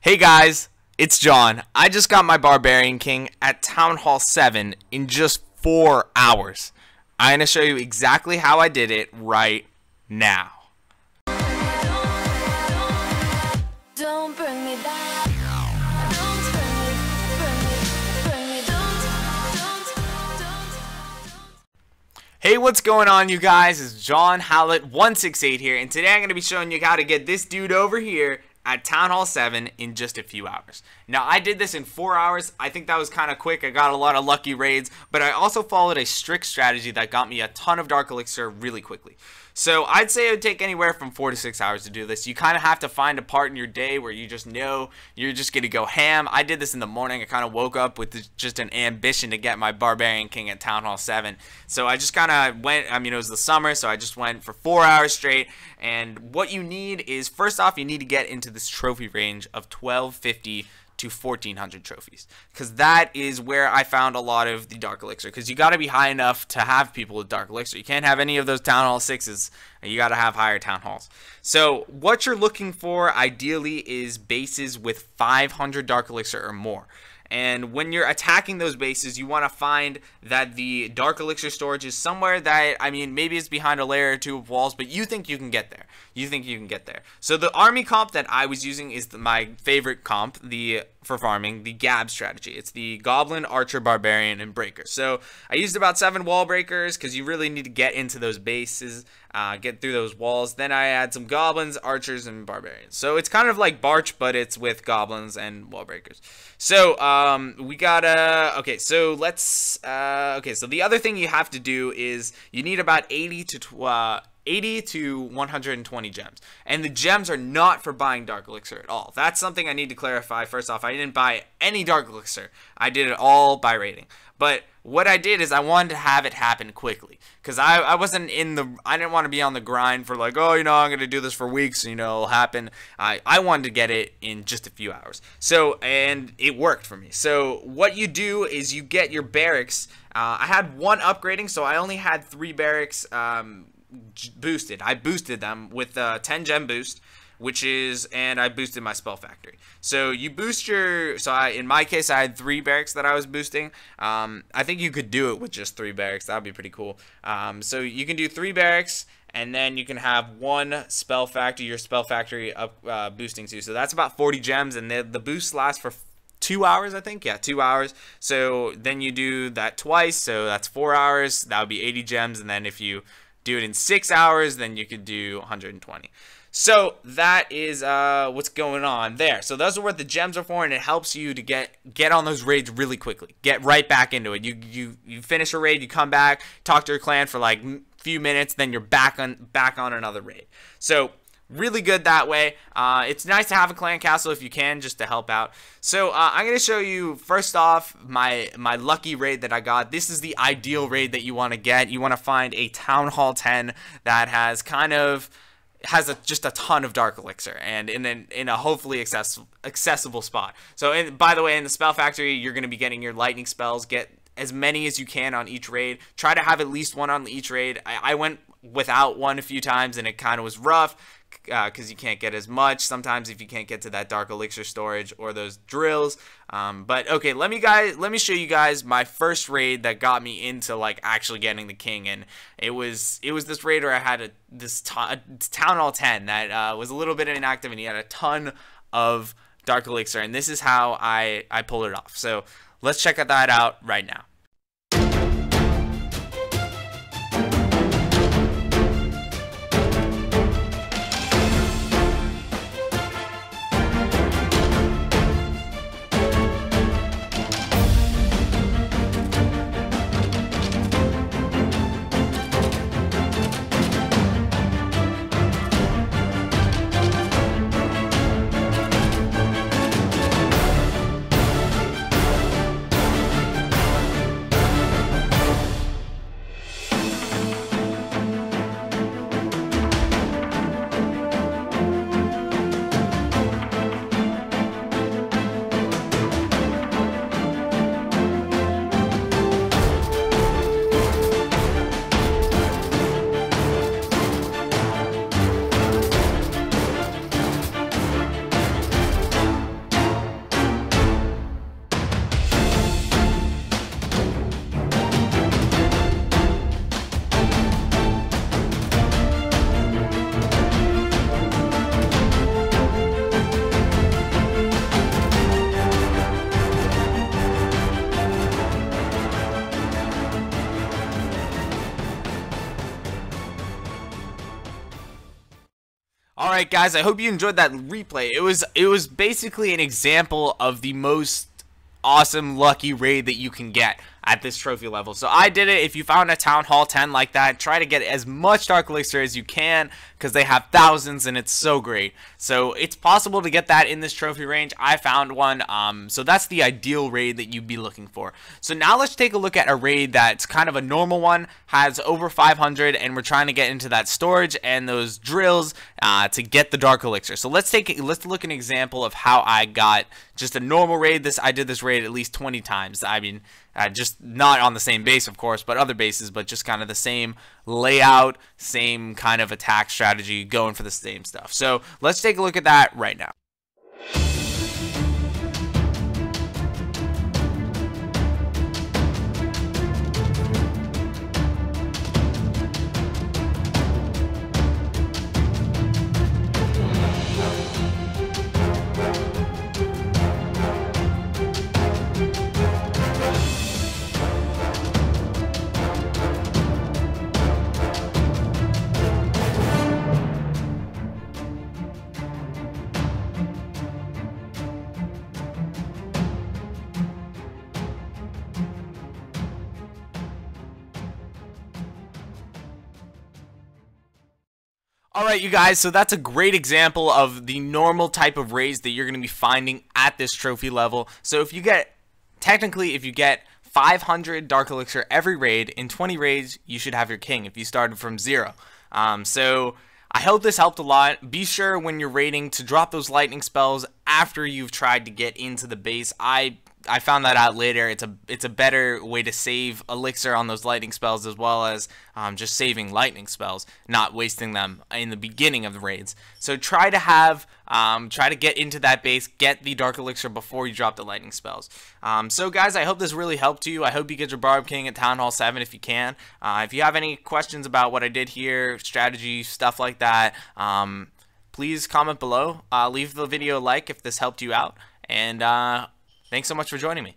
Hey guys, it's John. I just got my Barbarian King at Town Hall 7 in just 4 hours. I'm going to show you exactly how I did it right now. Don't bring me back. Hey, what's going on, you guys? It's John Hallett168 here, and today I'm going to be showing you how to get this dude over here at Town Hall 7 in just a few hours. Now, I did this in 4 hours. I think that was kind of quick. I got a lot of lucky raids, but I also followed a strict strategy that got me a ton of Dark Elixir really quickly. So I'd say it would take anywhere from 4 to 6 hours to do this. You kind of have to find a part in your day where you just know you're just going to go ham. I did this in the morning. I kind of woke up with just an ambition to get my Barbarian King at Town Hall 7. So I just kind of went, it was the summer, so I just went for 4 hours straight. And what you need is, first off, you need to get into this trophy range of 1250 to 1400 trophies, because that is where I found a lot of the Dark Elixir, because you got to be high enough to have people with Dark Elixir. You can't have any of those Town Hall 6s. You got to have higher Town Halls. So what you're looking for ideally is bases with 500 Dark Elixir or more. And when you're attacking those bases, you want to find that the Dark Elixir storage is somewhere that, maybe it's behind a layer or two of walls, but you think you can get there. You think you can get there. So the army comp that I was using is my favorite comp for farming, the GABB strategy. It's the Goblin, Archer, Barbarian, and Breaker. So I used about 7 wall breakers because you really need to get into those bases, get through those walls. Then I add some Goblins, Archers, and Barbarians. So it's kind of like Barch, but it's with Goblins and wall breakers. So we gotta, so the other thing you have to do is you need about 80 to 120 gems, and the gems are not for buying Dark Elixir at all. That's something I need to clarify. First off, I didn't buy any Dark Elixir. I did it all by rating. But what I did is I wanted to have it happen quickly, because I didn't want to be on the grind for like, I'm going to do this for weeks, it'll happen. I wanted to get it in just a few hours. So, and it worked for me. So what you do is you get your barracks. I had one upgrading, so I only had 3 barracks boosted. I boosted them with a 10 gem boost, and I boosted my spell factory. So you boost in my case, I had 3 barracks that I was boosting. I think you could do it with just 3 barracks. That would be pretty cool. So you can do 3 barracks, and then you can have 1 spell factory, your spell factory up boosting to. So that's about 40 gems, and the boost lasts for 2 hours, I think. Yeah, 2 hours. So then you do that twice, so that's 4 hours. That would be 80 gems, and then if you do it in 6 hours, then you could do 120. So that is what's going on there. So those are what the gems are for, and it helps you to get on those raids really quickly. Get right back into it. You finish a raid, you come back, talk to your clan for like a few minutes, then you're back on another raid. So really good that way. It's nice to have a clan castle if you can, just to help out. So I'm going to show you, first off, my lucky raid that I got. This is the ideal raid that you want to get. You want to find a Town Hall 10 that has just a ton of Dark Elixir, and in a hopefully accessible spot. So by the way, in the spell factory, you're going to be getting your lightning spells. Get as many as you can on each raid. Try to have at least 1 on each raid. I went without 1 a few times, and it kind of was rough, because you can't get as much sometimes if you can't get to that Dark Elixir storage or those drills. But okay, let me show you guys my first raid that got me into like actually getting the king, and it was this raid where I had this Town Hall 10 that was a little bit inactive, and he had a ton of Dark Elixir, and this is how I pulled it off. So let's check that out right now. Alright guys, I hope you enjoyed that replay. It was basically an example of the most awesome lucky raid that you can get at this trophy level. So I did it. If you found a Town Hall 10 like that, try to get as much Dark Elixir as you can, because they have thousands and it's so great. So it's possible to get that in this trophy range. I found one, so that's the ideal raid that you'd be looking for. So now let's take a look at a raid that's kind of a normal one, has over 500, and we're trying to get into that storage and those drills to get the Dark Elixir. So let's look at an example of how I got just a normal raid. I did this raid at least 20 times. I mean, just not on the same base, of course, but other bases, but just kind of the same layout, same kind of attack strategy, going for the same stuff. So let's take a look at that right now. Alright you guys, so that's a great example of the normal type of raids that you're going to be finding at this trophy level. So if you get 500 Dark Elixir every raid, in 20 raids you should have your king if you started from 0. So I hope this helped a lot. Be sure when you're raiding to drop those lightning spells after you've tried to get into the base. I found that out later. It's a better way to save elixir on those lightning spells, as well as just saving lightning spells, not wasting them in the beginning of the raids. So try to get into that base, get the Dark Elixir before you drop the lightning spells. So guys, I hope this really helped you. I hope you get your Barb King at Town Hall 7 if you can. If you have any questions about what I did here, strategy, stuff like that, please comment below. Leave the video a like if this helped you out, and thanks so much for joining me.